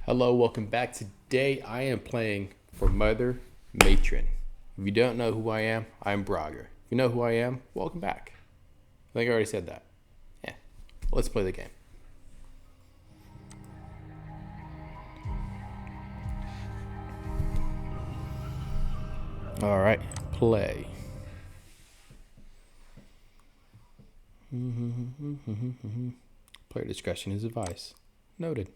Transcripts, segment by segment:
Hello, welcome back. Today I am playing for Mother Matron. If you don't know who I am, I'm Brogger. If you know who I am, welcome back. I think I already said that. Yeah, let's play the game. All right, play. Player discretion is advised. Noted.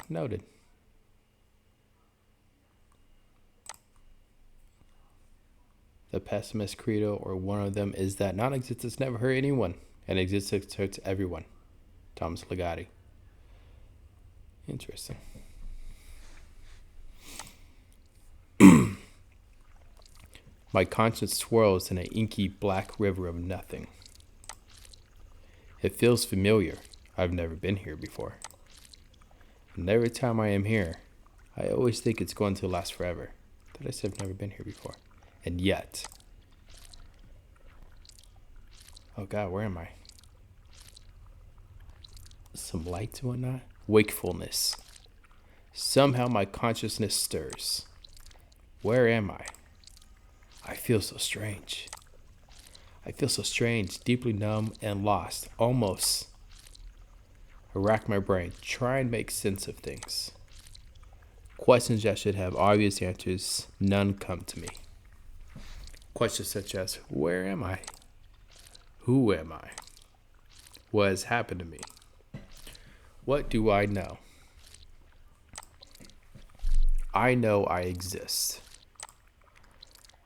Noted. The pessimist credo, or one of them, is that non-existence never hurt anyone, and existence hurts everyone. Thomas Ligotti. Interesting. My conscience swirls in an inky black river of nothing. It feels familiar. I've never been here before. And every time I am here, I always think it's going to last forever. Did I say I've never been here before? And yet... Oh God, where am I? Some lights and whatnot? Wakefulness. Somehow my consciousness stirs. Where am I? I feel so strange. I feel so strange, deeply numb and lost, almost. I rack my brain, try and make sense of things. Questions that should have obvious answers, none come to me. Questions such as, where am I? Who am I? What has happened to me? What do I know? I know I exist.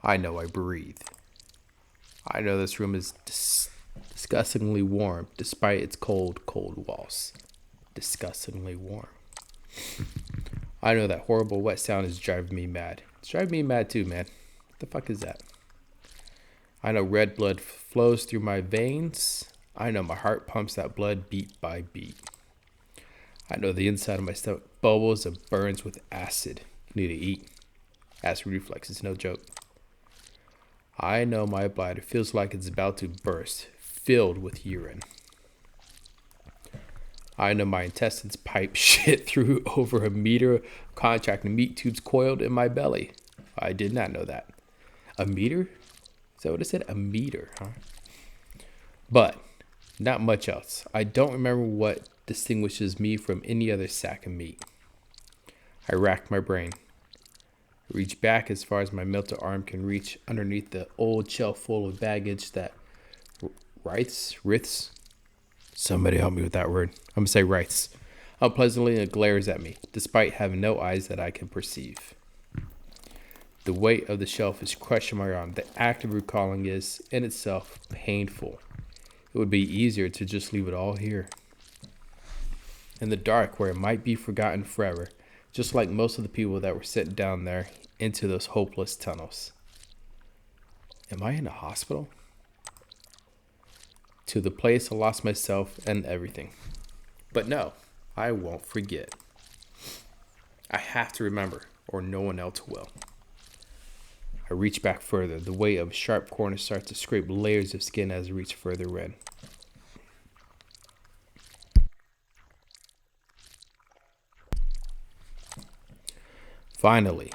I know I breathe. I know this room is disgustingly warm despite its cold, cold walls. Disgustingly warm. I know that horrible wet sound is driving me mad. It's driving me mad too, man. What the fuck is that? I know red blood flows through my veins. I know my heart pumps that blood beat by beat. I know the inside of my stomach bubbles and burns with acid. You need to eat. Acid reflux is no joke. I know my bladder feels like it's about to burst, filled with urine. I know my intestines pipe shit through over a meter of contracting meat tubes coiled in my belly. I did not know that. A meter? Is that what it said? A meter, huh? But not much else. I don't remember what distinguishes me from any other sack of meat. I rack my brain. Reach back as far as my mental arm can reach underneath the old shelf full of baggage that writhes. Somebody help me with that word. I'm going to say writhes. Unpleasantly and glares at me, despite having no eyes that I can perceive. The weight of the shelf is crushing my arm. The act of recalling is, in itself, painful. It would be easier to just leave it all here. In the dark, where it might be forgotten forever, just like most of the people that were sent down there into those hopeless tunnels. Am I in a hospital? To the place I lost myself and everything. But no, I won't forget. I have to remember, or no one else will. I reach back further. The weight of sharp corners starts to scrape layers of skin as I reach further in. Finally,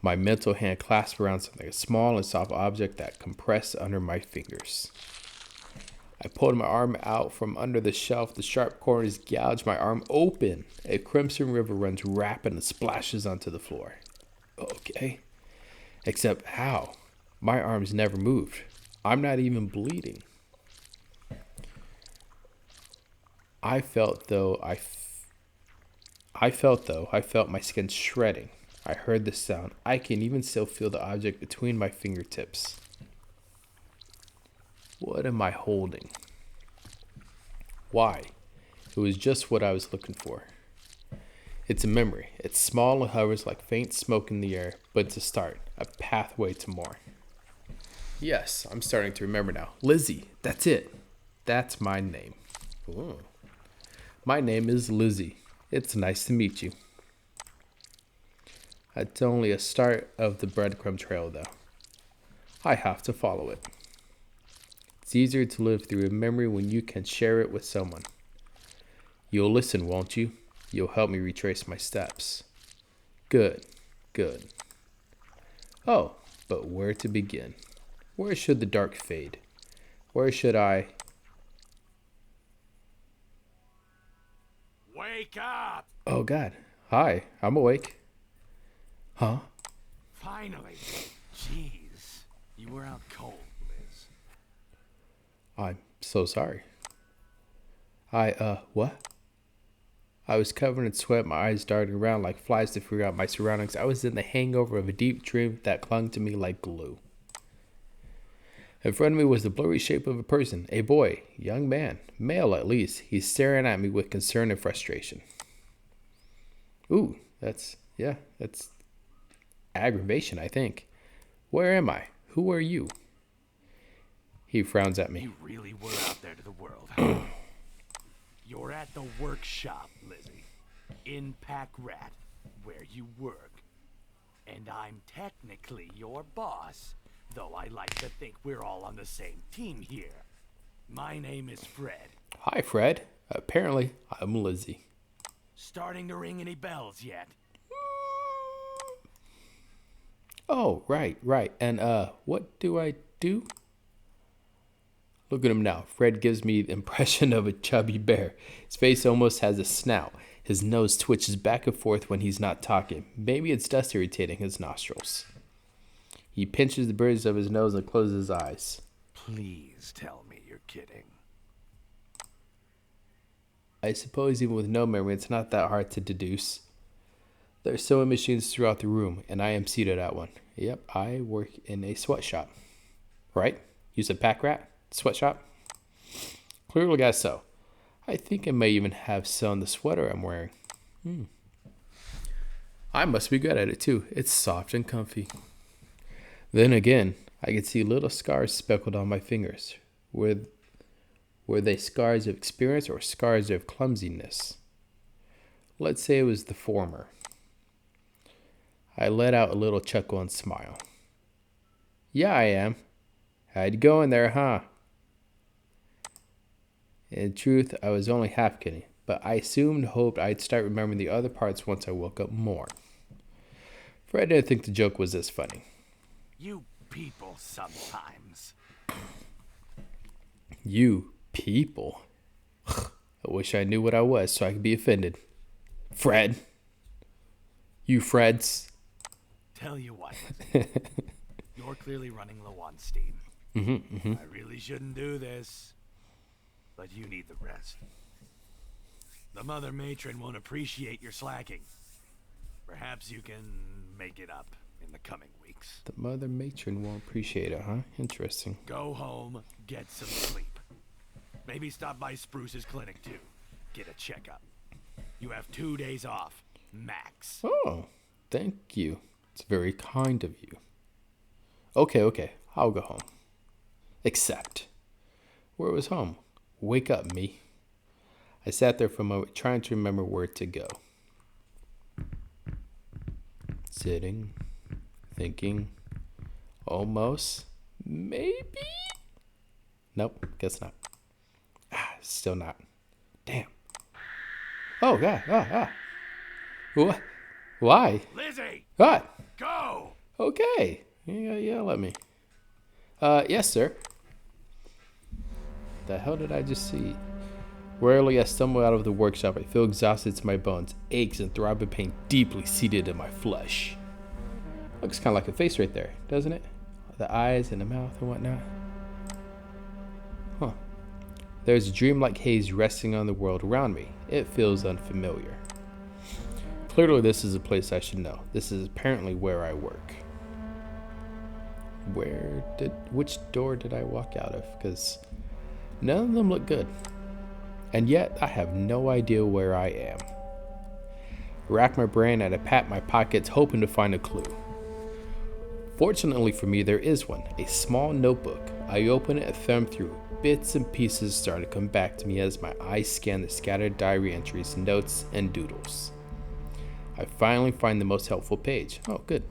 my mental hand clasps around something, a small and soft object that compressed under my fingers. I pulled my arm out from under the shelf. The sharp corners gouge my arm open. A crimson river runs rapid and splashes onto the floor. Okay. Except how? My arms never moved. I'm not even bleeding. I felt my skin shredding. I heard the sound. I can even still feel the object between my fingertips. What am I holding? Why? It was just what I was looking for. It's a memory. It's small and hovers like faint smoke in the air, but it's a start, a pathway to more. Yes, I'm starting to remember now. Lizzie, that's it. That's my name. Ooh. My name is Lizzie. It's nice to meet you. It's only a start of the breadcrumb trail, though. I have to follow it. It's easier to live through a memory when you can share it with someone. You'll listen, won't you? You'll help me retrace my steps. Good, good. Oh, but where to begin? Where should the dark fade? Where should I... Wake up! Oh, God. Hi, I'm awake. Huh? Finally. Jeez. You were out cold, Liz. I'm so sorry. What? I was covered in sweat, my eyes darting around like flies to figure out my surroundings. I was in the hangover of a deep dream that clung to me like glue. In front of me was the blurry shape of a person, a boy, young man, male at least. He's staring at me with concern and frustration. Ooh, that's aggravation, I think. Where am I? Who are you? He frowns at me. You really were out there to the world, huh? You're at the workshop, Lizzie. In Pack Rat, where you work. And I'm technically your boss, though I like to think we're all on the same team here. My name is Fred. Hi, Fred. Apparently, I'm Lizzie. Starting to ring any bells yet? Oh, right. And, what do I do? Look at him now. Fred gives me the impression of a chubby bear. His face almost has a snout. His nose twitches back and forth when he's not talking. Maybe it's dust irritating his nostrils. He pinches the bridge of his nose and closes his eyes. Please tell me you're kidding. I suppose even with no memory, it's not that hard to deduce. There are sewing machines throughout the room, and I am seated at one. Yep, I work in a sweatshop. Right? You said Pack Rat? Sweatshop? Clearly guess so. I think I may even have sewn the sweater I'm wearing. I must be good at it too. It's soft and comfy. Then again, I could see little scars speckled on my fingers. Were they scars of experience or scars of clumsiness? Let's say it was the former. I let out a little chuckle and smile. Yeah, I am. How'd you go in there, huh? In truth, I was only half kidding, but I assumed and hoped I'd start remembering the other parts once I woke up more. Fred didn't think the joke was this funny. You people sometimes. You people? I wish I knew what I was so I could be offended. Fred. You Freds. Tell you what, you're clearly running low on steam. I really shouldn't do this, but you need the rest. The Mother Matron won't appreciate your slacking. Perhaps you can make it up in the coming weeks. The Mother Matron won't appreciate it, huh? Interesting. Go home, get some sleep. Maybe stop by Spruce's clinic too. Get a checkup. You have 2 days off, max. Oh, thank you. It's very kind of you. Okay. I'll go home. Except, where was home? Wake up, me. I sat there for a moment, trying to remember where to go. Sitting, thinking, almost, maybe? Nope, guess not. Still not. Damn. Oh, God. What? Why? Lizzie! What? Go! Okay. Yeah, let me. Yes, sir. The hell did I just see? Rarely I stumble out of the workshop. I feel exhausted to my bones, aches and throbbing pain deeply seated in my flesh. Looks kind of like a face right there, doesn't it? The eyes and the mouth and whatnot. Huh. There's a dreamlike haze resting on the world around me. It feels unfamiliar. Clearly this is a place I should know. This is apparently where I work. Which door did I walk out of? Because none of them look good. And yet I have no idea where I am. I rack my brain and I pat my pockets hoping to find a clue. Fortunately for me, there is one, a small notebook. I open it and thumb through. Bits and pieces start to come back to me as my eyes scan the scattered diary entries, notes, and doodles. I finally find the most helpful page. Oh, good.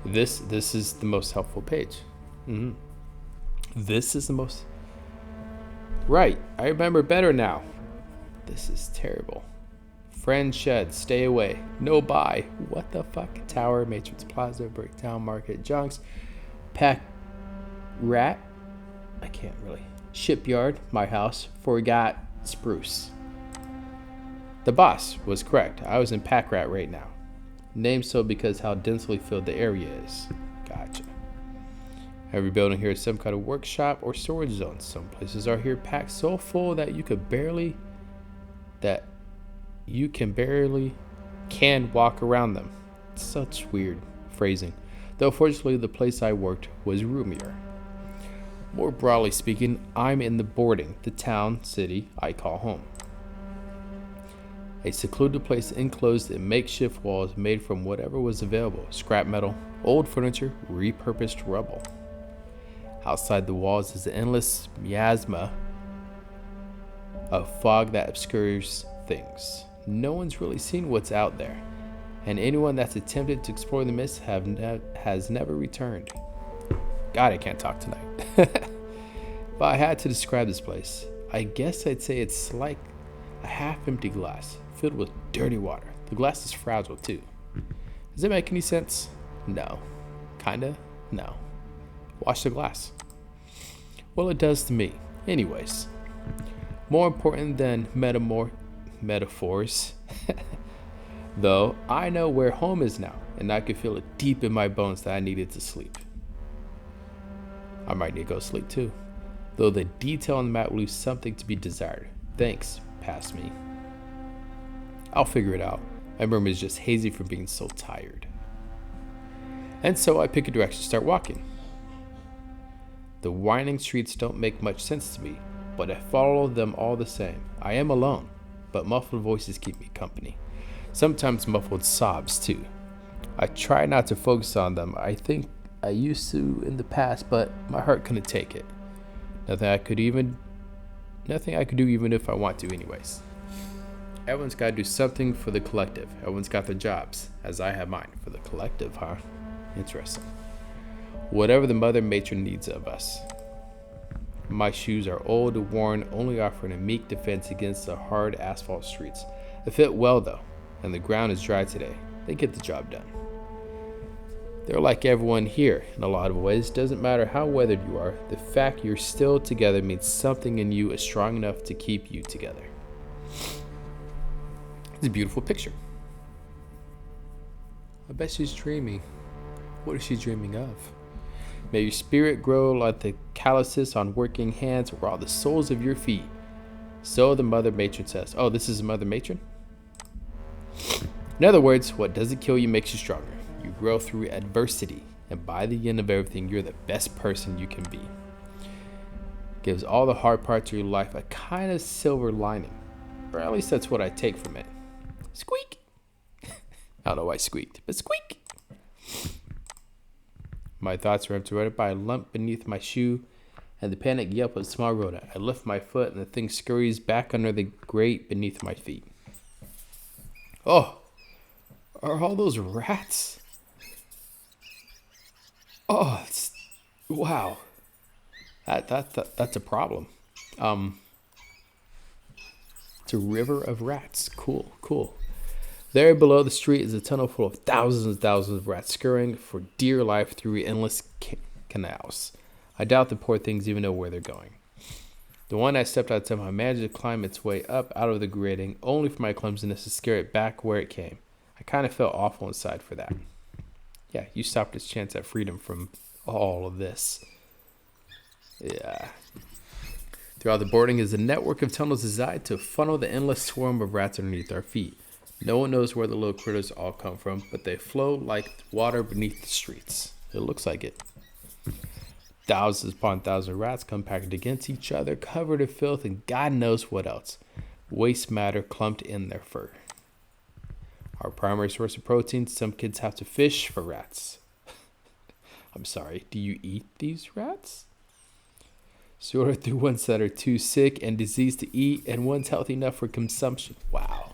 This is the most helpful page. This is the most... Right, I remember better now. This is terrible. Friend shed, stay away. No buy. What the fuck? Tower, Matrix Plaza, Breakdown Market, Junks, Pack Rat. I can't really. Shipyard, my house. Forgot Spruce. The boss was correct. I was in Pack Rat right now. Named so because how densely filled the area is. Gotcha. Every building here is some kind of workshop or storage zone. Some places are here packed so full that you can barely can walk around them. Such weird phrasing. Though fortunately the place I worked was roomier. More broadly speaking, I'm in the boarding, the town, city I call home. A secluded place enclosed in makeshift walls made from whatever was available. Scrap metal, old furniture, repurposed rubble. Outside the walls is an endless miasma of fog that obscures things. No one's really seen what's out there, and anyone that's attempted to explore the mist has never returned. God, I can't talk tonight. If I had to describe this place, I guess I'd say it's like a half-empty glass filled with dirty water. The glass is fragile too. Does it make any sense? No. Kinda? No. Wash the glass. Well, it does to me. Anyways. More important than metaphors, though, I know where home is now, and I can feel it deep in my bones that I needed to sleep. I might need to go sleep too, though the detail on the map leaves something to be desired. Thanks, past me. I'll figure it out. My memory is just hazy from being so tired. And so I pick a direction to start walking. The winding streets don't make much sense to me, but I follow them all the same. I am alone, but muffled voices keep me company. Sometimes muffled sobs too. I try not to focus on them. I think I used to in the past, but my heart couldn't take it. Nothing I could do even if I want to anyways. Everyone's got to do something for the collective. Everyone's got their jobs, as I have mine. For the collective, huh? Interesting. Whatever the Mother Matron needs of us. My shoes are old and worn, only offering a meek defense against the hard asphalt streets. They fit well though, and the ground is dry today. They get the job done. They're like everyone here in a lot of ways. Doesn't matter how weathered you are, the fact you're still together means something in you is strong enough to keep you together. It's a beautiful picture. I bet she's dreaming. What is she dreaming of? May your spirit grow like the calluses on working hands or all the soles of your feet. So the Mother Matron says. Oh, this is a Mother Matron? In other words, what doesn't kill you makes you stronger. You grow through adversity, and by the end of everything, you're the best person you can be. Gives all the hard parts of your life a kind of silver lining. Or at least that's what I take from it. Squeak! I don't know why I squeaked, but squeak! My thoughts are interrupted by a lump beneath my shoe and the panic yelp of a small rodent. I lift my foot and the thing scurries back under the grate beneath my feet. Oh! Are all those rats? Oh, wow. That's a problem. It's a river of rats. Cool. There below the street is a tunnel full of thousands and thousands of rats scurrying for dear life through endless canals. I doubt the poor things even know where they're going. The one I stepped on somehow managed to climb its way up out of the grating, only for my clumsiness to scare it back where it came. I kind of felt awful inside for that. Yeah, you stopped its chance at freedom from all of this. Yeah. Throughout the boarding is a network of tunnels designed to funnel the endless swarm of rats underneath our feet. No one knows where the little critters all come from, but they flow like water beneath the streets. It looks like it. Thousands upon thousands of rats compacted against each other, covered in filth and God knows what else. Waste matter clumped in their fur. Our primary source of protein, some kids have to fish for rats. I'm sorry, do you eat these rats? Sorted through ones that are too sick and diseased to eat, and ones healthy enough for consumption. Wow.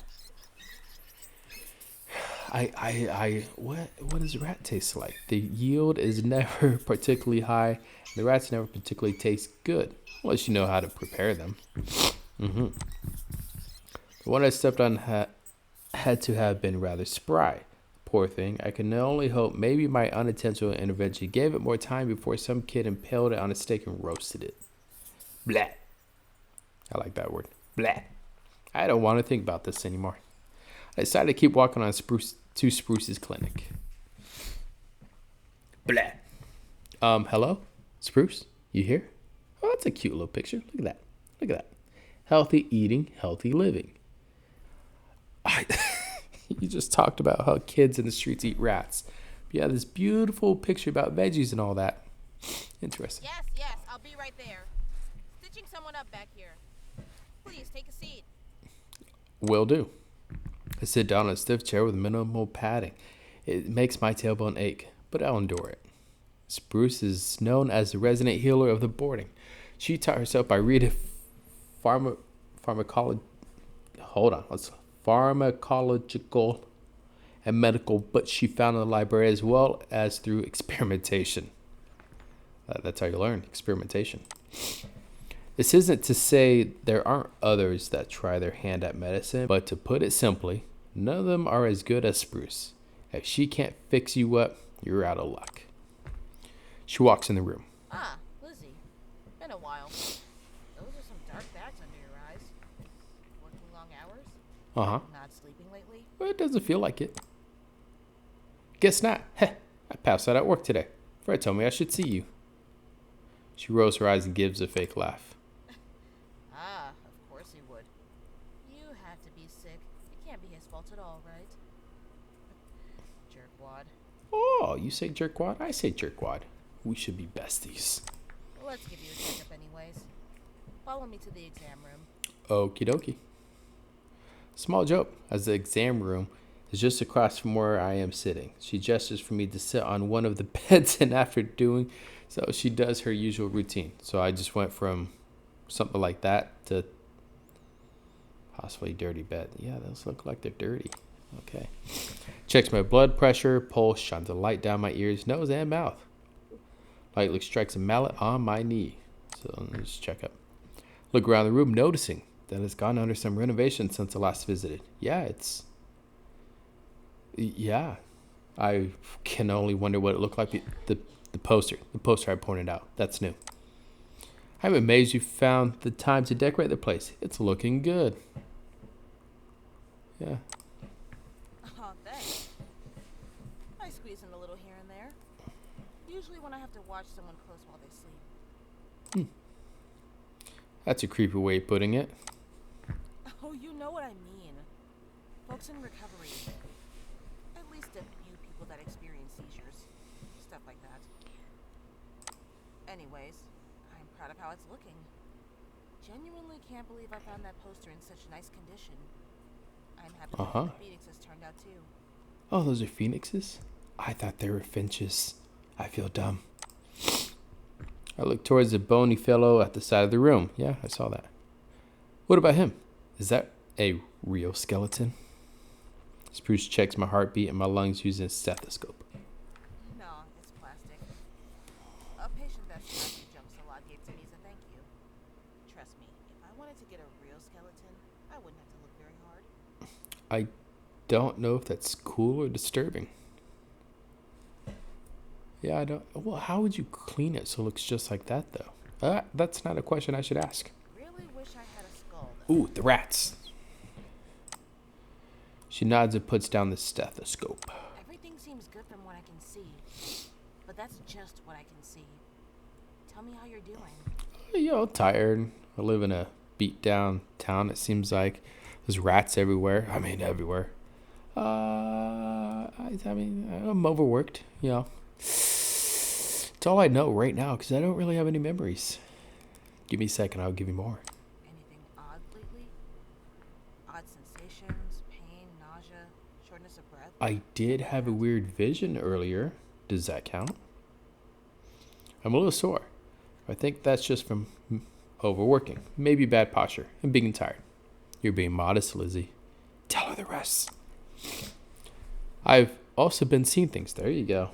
What does rat taste like? The yield is never particularly high. And the rats never particularly taste good, unless you know how to prepare them. The one I stepped on had to have been rather spry. Poor thing, I can only hope maybe my unintentional intervention gave it more time before some kid impaled it on a stake and roasted it. Blah. I like that word. Blah. I don't want to think about this anymore. I decided to keep walking on to Spruce's clinic. Blah. Hello? Spruce? You here? Oh, that's a cute little picture. Look at that. Look at that. Healthy eating, healthy living. You just talked about how kids in the streets eat rats. Yeah, this beautiful picture about veggies and all that. Interesting. Yes, I'll be right there. Stitching someone up back here. Please, take a seat. Will do. I sit down in a stiff chair with minimal padding. It makes my tailbone ache, but I'll endure it. Spruce is known as the resident healer of the boarding. She taught herself by reading pharmacological and medical, but she found in the library as well as through experimentation. That's how you learn, experimentation. This isn't to say there aren't others that try their hand at medicine, but to put it simply, none of them are as good as Spruce. If she can't fix you up, you're out of luck. She walks in the room. Ah, Lizzie. Been a while. Those are some dark bags under your eyes. Working long hours? Uh-huh. Not sleeping lately? Well, it doesn't feel like it. Guess not. Heh, I passed out at work today. Fred told me I should see you. She rolls her eyes and gives a fake laugh. Ah, of course he would. You had to be sick. It can't be his fault at all, right? Jerkwad. Oh, you say jerkwad? I say jerkwad. We should be besties. Well, let's give you a checkup anyways. Follow me to the exam room. Okie dokie. Small joke, as the exam room is just across from where I am sitting. She gestures for me to sit on one of the beds, and after doing so, she does her usual routine. So I just went from something like that to possibly dirty bed. Yeah, those look like they're dirty. Okay. Checks my blood pressure, pulse, shines a light down my ears, nose, and mouth. Lightly strikes a mallet on my knee. So let's check up. Look around the room, noticing that it's gone under some renovation since I last visited. Yeah, I can only wonder what it looked like. The poster I pointed out. That's new. I'm amazed you found the time to decorate the place. It's looking good. Yeah. Oh, thanks. I squeeze in a little here and there. Usually when I have to watch someone close while they sleep. That's a creepy way of putting it. Oh, you know what I mean. Folks in recovery. At least a few people that experience seizures. Stuff like that. Anyways, I'm proud of how it's looking. Genuinely can't believe I found that poster in such nice condition. I'm happy that the phoenixes turned out too. Oh, those are phoenixes? I thought they were finches. I feel dumb. I look towards the bony fellow at the side of the room. Yeah, I saw that. What about him? Is that a real skeleton? Spruce checks my heartbeat and my lungs using a stethoscope. No, it's plastic. A patient that's plastic jumps a lot gave to me as a thank you. Trust me, if I wanted to get a real skeleton, I wouldn't have to look very hard. I don't know if that's cool or disturbing. Yeah, I don't. Well, how would you clean it so it looks just like that, though? That's not a question I should ask. Really wish I had a skull, though. Ooh, the rats. She nods and puts down the stethoscope. Everything seems good from what I can see. But that's just what I can see. Tell me how you're doing. Tired. I live in a beat-down town, it seems like. There's rats everywhere. I mean, everywhere. I'm overworked, It's all I know right now, because I don't really have any memories. Give me a second, I'll give you more. Anything odd lately? Odd sensations, pain, nausea, shortness of breath? I did have a weird vision earlier. Does that count? I'm a little sore. I think that's just from overworking. Maybe bad posture and being tired. You're being modest, Lizzie. Tell her the rest. I've also been seeing things. There you go.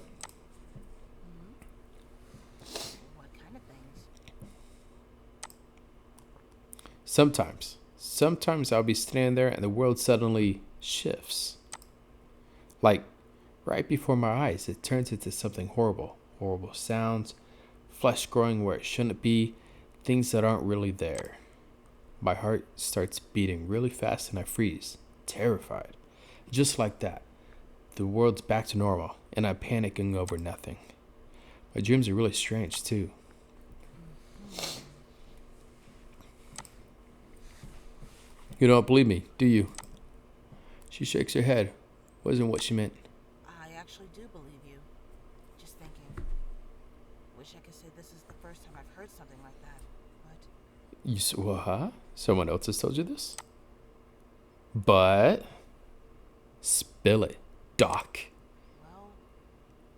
Sometimes sometimes I'll be standing there and the world suddenly shifts. Like, right before my eyes, it turns into something horrible. Horrible sounds, flesh growing where it shouldn't be, things that aren't really there. My heart starts beating really fast and I freeze, terrified. Just like that, the world's back to normal and I'm panicking over nothing. My dreams are really strange, too. You don't believe me, do you? She shakes her head. Wasn't what she meant. I actually do believe you. Just thinking. Wish I could say this is the first time I've heard something like that, but You huh? Someone else has told you this? But spill it, Doc. well,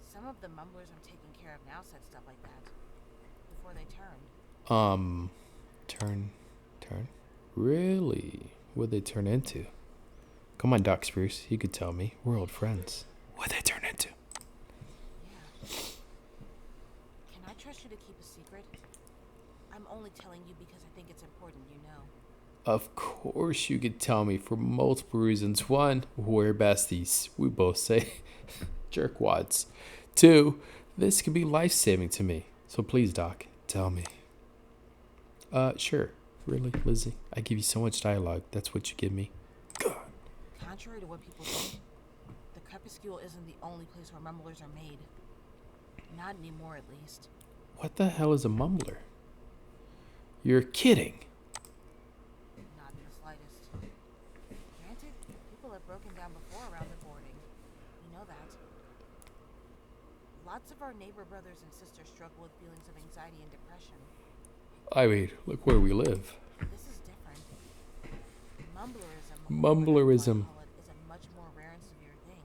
some of the mumblers I'm taking care of now said stuff like that before they turned. Turn. Really? What'd they turn into? Come on, Doc Spruce. You could tell me. We're old friends. What'd they turn into? Yeah. Can I trust you to keep a secret? I'm only telling you because I think it's important you know. Of course you could tell me for multiple reasons. One, we're besties. We both say jerkwads. Two, this could be life-saving to me. So please, Doc, tell me. Sure. Really, Lizzie? I give you so much dialogue. That's what you give me. God. Contrary to what people think, the Crepuscule isn't the only place where mumblers are made. Not anymore, at least. What the hell is a mumbler? You're kidding. Not in the slightest. Granted, people have broken down before around the boarding. We know that. Lots of our neighbor brothers and sisters struggle with feelings of anxiety and depression. I mean, look where we live. This is different. Mumblerism. Mumblerism. Is a much more rare and severe thing.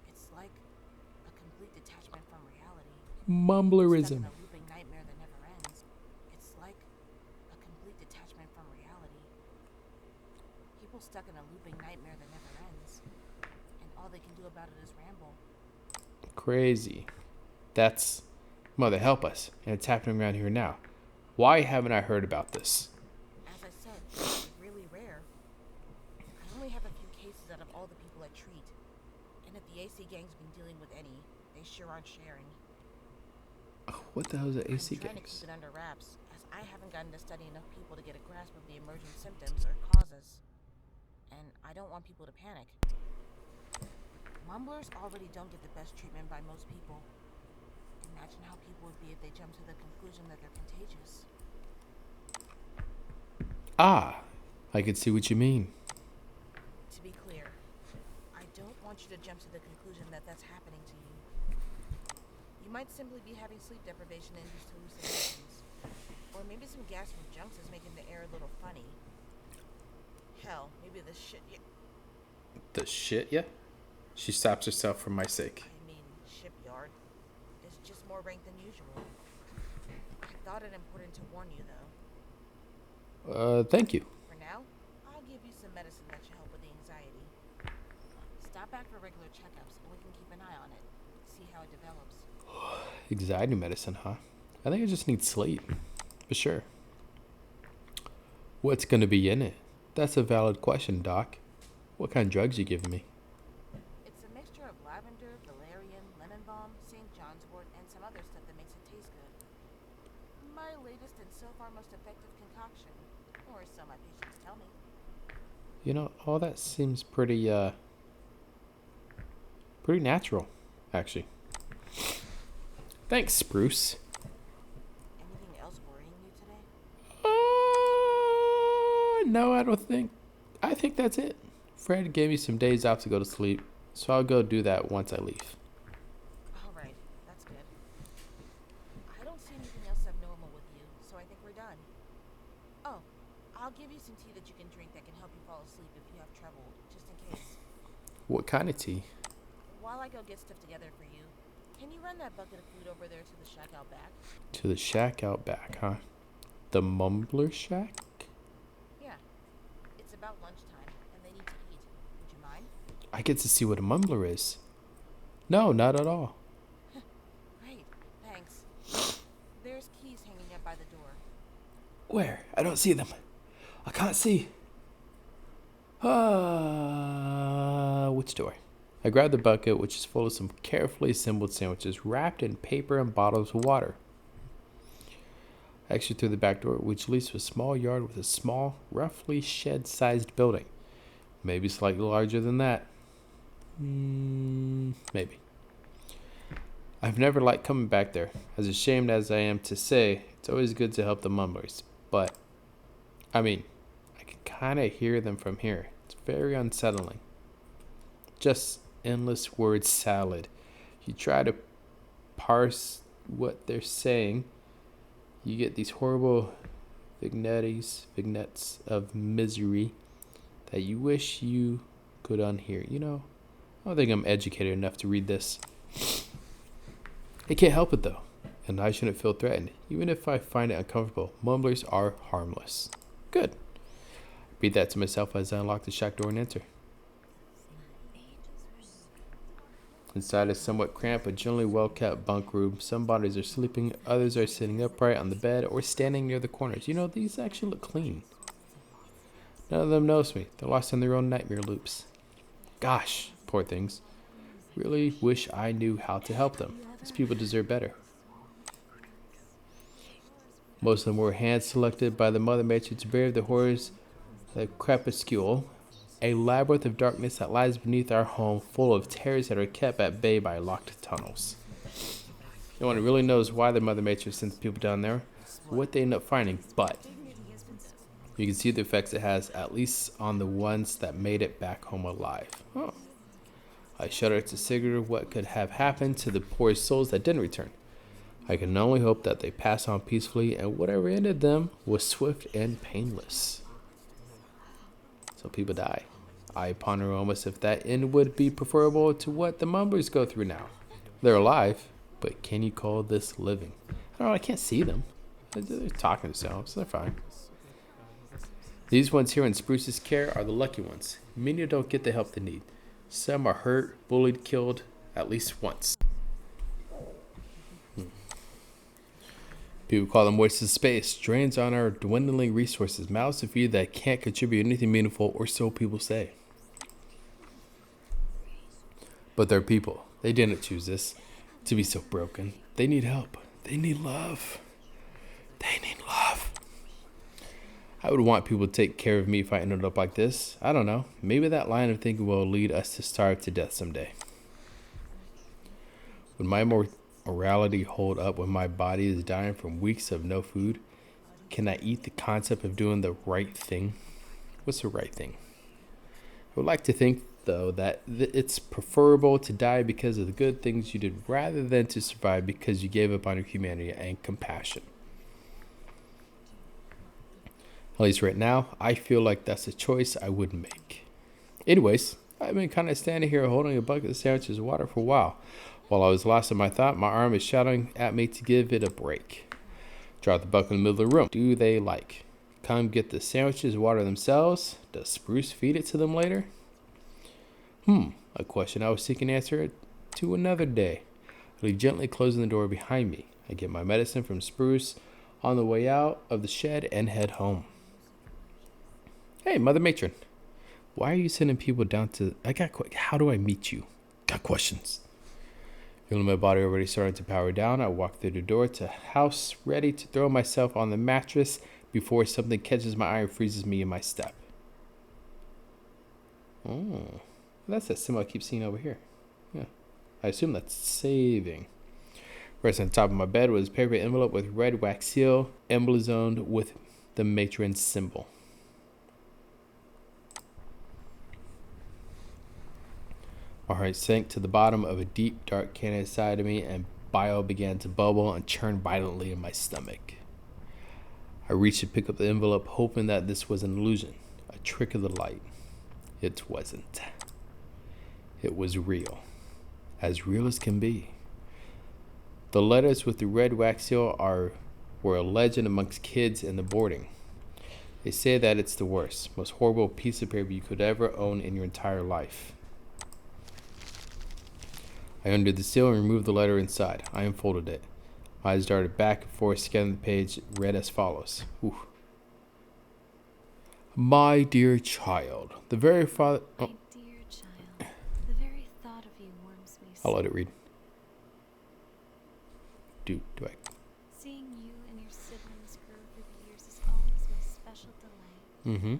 It's like a complete detachment from reality. Stuck in Mumblerism. a looping nightmare that never ends. It's like a complete detachment from reality. People stuck in a looping nightmare that never ends. And all they can do about it is ramble. Crazy. That's... Mother, help us. And it's happening around here now. Why haven't I heard about this? As I said, it's really rare. I only have a few cases out of all the people I treat. And if the AC gang's been dealing with any, they sure aren't sharing. What the hell is the AC I'm trying to gangs? keep it under wraps, as I haven't gotten to study enough people to get a grasp of the emerging symptoms or causes. And I don't want people to panic. Mumblers already don't get the best treatment by most people. Imagine how people would be if they jumped to the conclusion that they're contagious. Ah, I can see what you mean. To be clear, I don't want you to jump to the conclusion that that's happening to you. You might simply be having sleep deprivation and induced hallucinations. Or maybe some gas from junks is making the air a little funny. Hell, maybe the shit The shit, yeah? She stops herself for my sake. shipyard is just more ranked than usual. I thought it important to warn you, though. Thank you. For now, I'll give you some medicine that should help with the anxiety. Stop back for regular checkups, and we can keep an eye on it. See how it develops. Anxiety medicine, huh? I think I just need sleep. For sure. What's gonna be in it? That's a valid question, Doc. What kind of drugs you giving me? It's a mixture of lavender, valerian, lemon balm, St. John's wort, and some other stuff that makes it taste good. My latest and so far most effective concoction. Or so my patients tell me. You know, all that seems pretty natural, actually. Thanks, Spruce. Anything else worrying you today? No, I don't think. I think that's it. Fred gave me some days off to go to sleep, so I'll go do that once I leave. Alright, that's good. I don't see anything else abnormal with you, so I think we're done. Oh, I'll give you some tea that you can drink that can help you fall asleep if you have trouble, just in case. What kind of tea? While I go get stuff together for you, can you run that bucket of food over there to the shack out back? To the shack out back, huh? The Mumbler Shack? Yeah. It's about lunchtime, and they need to eat. Would you mind? I get to see what a mumbler is. No, not at all. Great, thanks. There's keys hanging up by the door. Where? I don't see them. I can't see. Which door? I grabbed the bucket, which is full of some carefully assembled sandwiches wrapped in paper and bottles of water. I exited through the back door, which leads to a small yard with a small, roughly shed-sized building. Maybe slightly larger than that. Maybe. I've never liked coming back there. As ashamed as I am to say, it's always good to help the mumblers. But, I can kind of hear them from here. It's very unsettling. Just endless word salad. You try to parse what they're saying, you get these horrible vignettes of misery that you wish you could unhear. I don't think I'm educated enough to read this. I can't help it though, and I shouldn't feel threatened. Even if I find it uncomfortable, mumblers are harmless. Good. Repeat that to myself as I unlock the shack door and enter. Inside a somewhat cramped but generally well-kept bunk room. Some bodies are sleeping, others are sitting upright on the bed or standing near the corners. These actually look clean. None of them notice me. They're lost in their own nightmare loops. Gosh, poor things. Really wish I knew how to help them. These people deserve better. Most of them were hand-selected by the Mother Matron to brave the horrors of the crepuscule, a labyrinth of darkness that lies beneath our home, full of terrors that are kept at bay by locked tunnels. No one really knows why the Mother Matron sends people down there, or what they end up finding, but you can see the effects it has, at least on the ones that made it back home alive. Oh. I shudder to consider what could have happened to the poor souls that didn't return. I can only hope that they pass on peacefully, and whatever ended them was swift and painless. So people die. I ponder almost if that end would be preferable to what the mumblers go through now. They're alive, but can you call this living? I don't know, I can't see them. They're talking to themselves, they're fine. These ones here in Spruce's care are the lucky ones. Many don't get the help they need. Some are hurt, bullied, killed at least once. People call them wasted space, drains on our dwindling resources, mouths to feed that can't contribute anything meaningful, or so people say. But they're people. They didn't choose this to be so broken. They need help. They need love. They need love. I would want people to take care of me if I ended up like this. I don't know. Maybe that line of thinking will lead us to starve to death someday. Would my morality hold up when my body is dying from weeks of no food? Can I eat the concept of doing the right thing? What's the right thing? I would like to think, though, that it's preferable to die because of the good things you did rather than to survive because you gave up on your humanity and compassion. At least right now, I feel like that's a choice I wouldn't make. Anyways, I've been kind of standing here holding a bucket of sandwiches of water for a while. While I was lost in my thought, my arm is shouting at me to give it a break. Drop the bucket in the middle of the room. Do they come get the sandwiches water themselves? Does Spruce feed it to them later? A question I was seeking answer to another day. I leave gently closing the door behind me. I get my medicine from Spruce on the way out of the shed and head home. Hey, Mother Matron. Why are you sending people down to... How do I meet you? Got questions. Feeling my body already starting to power down, I walk through the door to house, ready to throw myself on the mattress before something catches my eye and freezes me in my step. Oh, that's that symbol I keep seeing over here. Yeah, I assume that's saving. Right on top of my bed was a paper envelope with red wax seal, emblazoned with the matron's symbol. My heart sank to the bottom of a deep, dark canyon inside of me, and bile began to bubble and churn violently in my stomach. I reached to pick up the envelope, hoping that this was an illusion, a trick of the light. It wasn't. It was real. As real as can be. The letters with the red wax seal were a legend amongst kids in the boarding. They say that it's the worst, most horrible piece of paper you could ever own in your entire life. I undid the seal and removed the letter inside. I unfolded it. My eyes darted back and forth, scanning the page, read as follows. Ooh. My dear child, the very father. My Oh, dear child, the very thought of you warms me I'll so. let it read. Do I? Seeing you and your siblings grow through the years is always my special delight. Mm-hmm.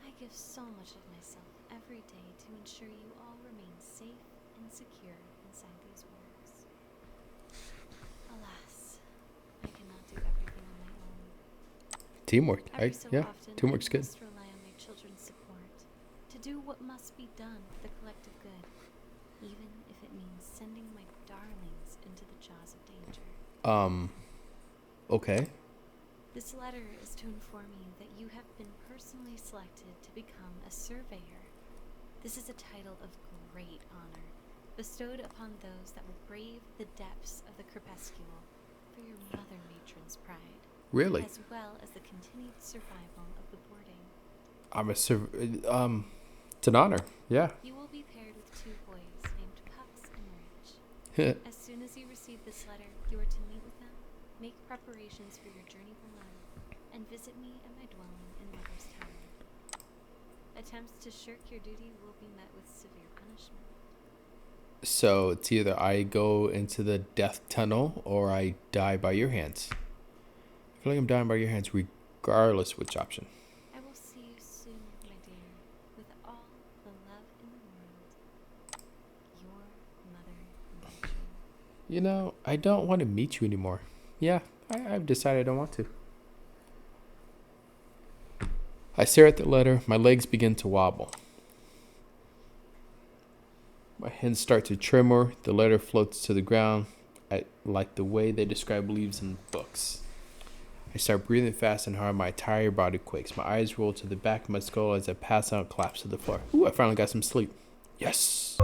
I give so much of myself every day to ensure you all remain safe and secure inside these walls. Alas, I cannot do everything on my own. Teamwork. Every so Yeah. often, Teamwork's I good. must rely on my children's support to do what must be done for the collective good, even if it means sending my darlings into the jaws of danger. Okay. This letter is to inform you that you have been personally selected to become a surveyor. This is a title of great honor, bestowed upon those that will brave the depths of the crepuscule for your Mother Matron's pride, Really? as well as the continued survival of the boarding. It's an honor. Yeah. You will be paired with 2 boys named Puffs and Rich. As soon as you receive this letter, you are to meet with them, make preparations for your journey below, and visit me at my dwelling in Mother's Tower. Attempts to shirk your duty will be met with severe punishment. So it's either I go into the death tunnel or I die by your hands. I feel like I'm dying by your hands regardless which option. I will see you soon, my dear, with all the love in the world. Your Mother Matron. You know, I don't want to meet you anymore. Yeah, I've decided I don't want to. I stare at the letter. My legs begin to wobble. My hands start to tremor. The letter floats to the ground, like the way they describe leaves in books. I start breathing fast and hard. My entire body quakes. My eyes roll to the back of my skull as I pass out and collapse to the floor. Ooh, I finally got some sleep. Yes!